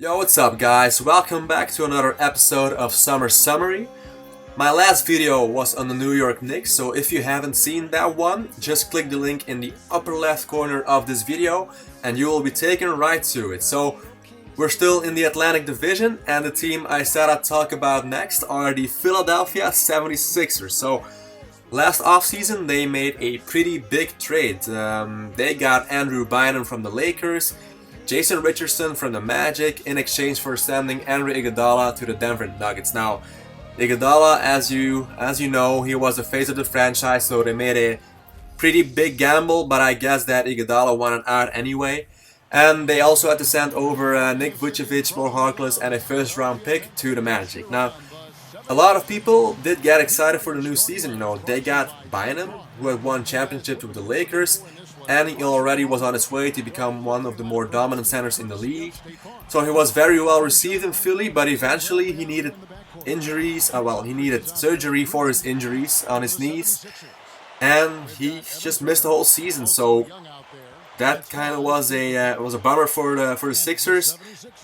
Yo, what's up guys? Welcome back to another episode of Summer Summary. My last video was on the New York Knicks, so if you haven't seen that one, just click the link in the upper left corner of this video and you will be taken right to it. So, we're still in the Atlantic Division and the team I said I'd talk about next are the Philadelphia 76ers. So, last offseason they made a pretty big trade. They got Andrew Bynum from the Lakers, Jason Richardson from the Magic in exchange for sending Andre Iguodala to the Denver Nuggets. Now, Iguodala, as you know, he was the face of the franchise, so they made a pretty big gamble, but I guess that Iguodala wanted out anyway. And they also had to send over Nick Vucevic, Mo Harkless, and a first-round pick to the Magic. Now, a lot of people did get excited for the new season. You know, they got Bynum, who had won championships with the Lakers, and he already was on his way to become one of the more dominant centers in the league. So he was very well received in Philly, but eventually he needed injuries. He needed surgery for his injuries on his knees, and he just missed the whole season. So that kind of was a bummer for the Sixers.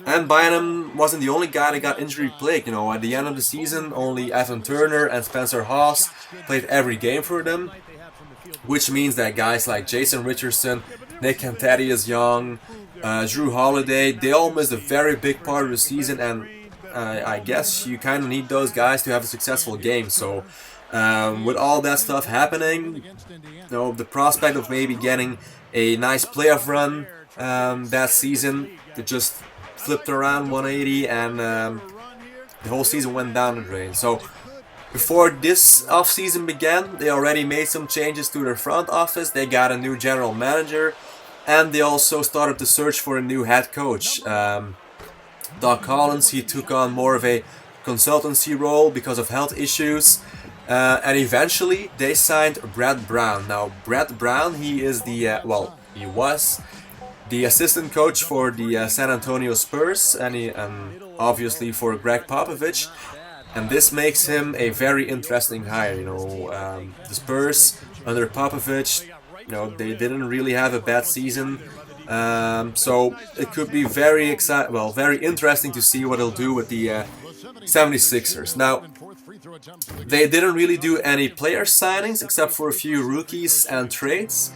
And Bynum wasn't the only guy that got injury plagued. You know, at the end of the season, only Evan Turner and Spencer Hawes played every game for them, which means that guys like Jason Richardson, Nick Young, Drew Holiday, they all missed a very big part of the season, and I guess you kind of need those guys to have a successful game. So with all that stuff happening, you know, the prospect of maybe getting a nice playoff run that season, it just flipped around 180 and the whole season went down the drain. So before this offseason began, they already made some changes to their front office. They got a new general manager, and they also started to search for a new head coach. Doc Collins, he took on more of a consultancy role because of health issues. And eventually, they signed Brett Brown. Now, Brett Brown, he is he was the assistant coach for the San Antonio Spurs, and obviously for Greg Popovich. And this makes him a very interesting hire. You know, the Spurs under Popovich, you know, they didn't really have a bad season, so it could be very interesting to see what he'll do with the 76ers. Now, they didn't really do any player signings except for a few rookies and trades.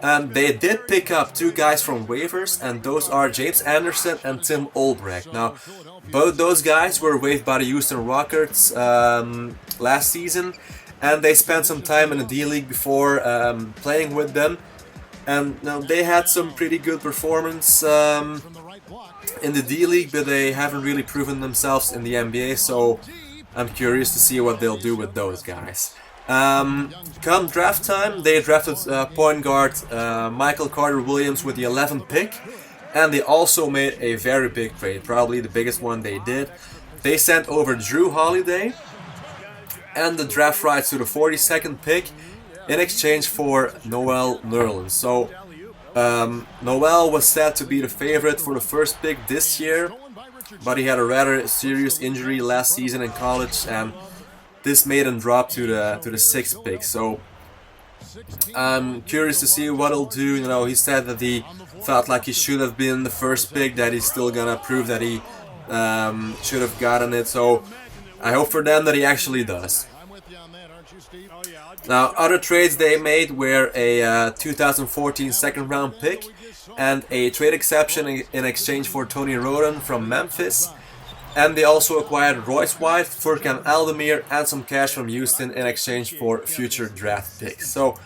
And they did pick up two guys from waivers, and those are James Anderson and Tim Olbrecht. Now, both those guys were waived by the Houston Rockets last season, and they spent some time in the D-League before playing with them. And you know, they had some pretty good performance in the D-League, but they haven't really proven themselves in the NBA, so I'm curious to see what they'll do with those guys. Come draft time, they drafted point guard Michael Carter-Williams with the 11th pick, and they also made a very big trade, probably the biggest one they did. They sent over Drew Holiday and the draft rights to the 42nd pick in exchange for Noel Nerlens. So Noel was said to be the favorite for the first pick this year, but he had a rather serious injury last season in college, and this made him drop to the 6th pick. So I'm curious to see what he'll do. You know, he said that he felt like he should have been the first pick, that he's still gonna prove that he should have gotten it. So I hope for them that he actually does. Now, other trades they made were a 2014 second round pick and a trade exception in exchange for Tony Roden from Memphis. And they also acquired Royce White, Furkan Aldemir, and some cash from Houston in exchange for future draft picks. So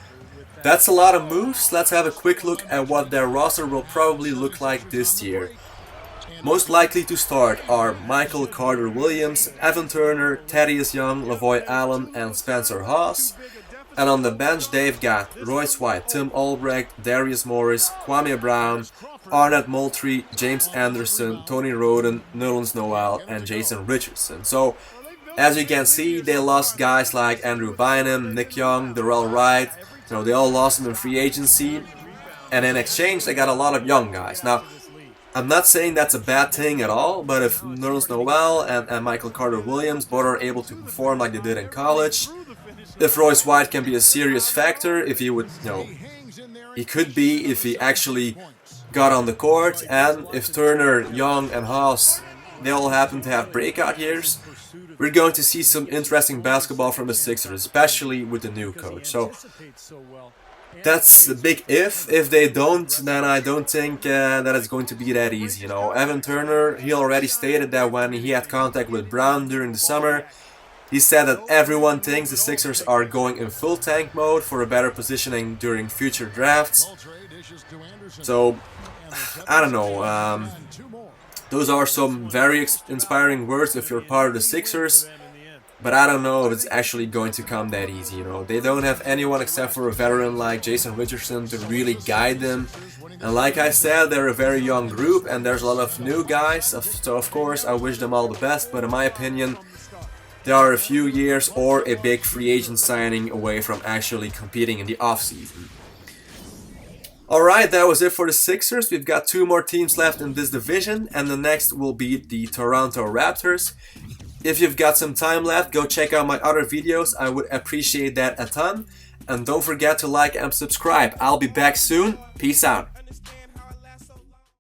that's a lot of moves. Let's have a quick look at what their roster will probably look like this year. Most likely to start are Michael Carter-Williams, Evan Turner, Thaddeus Young, Lavoy Allen, and Spencer Hawes. And on the bench, they've got Royce White, Tim Olbrecht, Darius Morris, Kwame Brown, Arnett Moultrie, James Anderson, Tony Roden, Nerlens Noel, and Jason Richardson. So, as you can see, they lost guys like Andrew Bynum, Nick Young, Darrell Wright. You know, they all lost them in free agency. And in exchange, they got a lot of young guys. Now, I'm not saying that's a bad thing at all, but if Nerlens Noel and Michael Carter-Williams both are able to perform like they did in college, if Royce White can be a serious factor, if he would, you know, he could be if he actually got on the court, and if Turner, Young, and Haas they all happen to have breakout years, we're going to see some interesting basketball from the Sixers, especially with the new coach. So that's a big if. If they don't, then I don't think that it's going to be that easy. You know, Evan Turner, he already stated that when he had contact with Brown during the summer, he said that everyone thinks the Sixers are going in full tank mode for a better positioning during future drafts. So, I don't know. Those are some very inspiring words if you're part of the Sixers. But I don't know if it's actually going to come that easy, you know. They don't have anyone except for a veteran like Jason Richardson to really guide them. And like I said, they're a very young group and there's a lot of new guys. So of course I wish them all the best, but in my opinion, they are a few years or a big free agent signing away from actually competing in the offseason. Alright, that was it for the Sixers. We've got 2 more teams left in this division, and the next will be the Toronto Raptors. If you've got some time left, go check out my other videos. I would appreciate that a ton. And don't forget to like and subscribe. I'll be back soon. Peace out.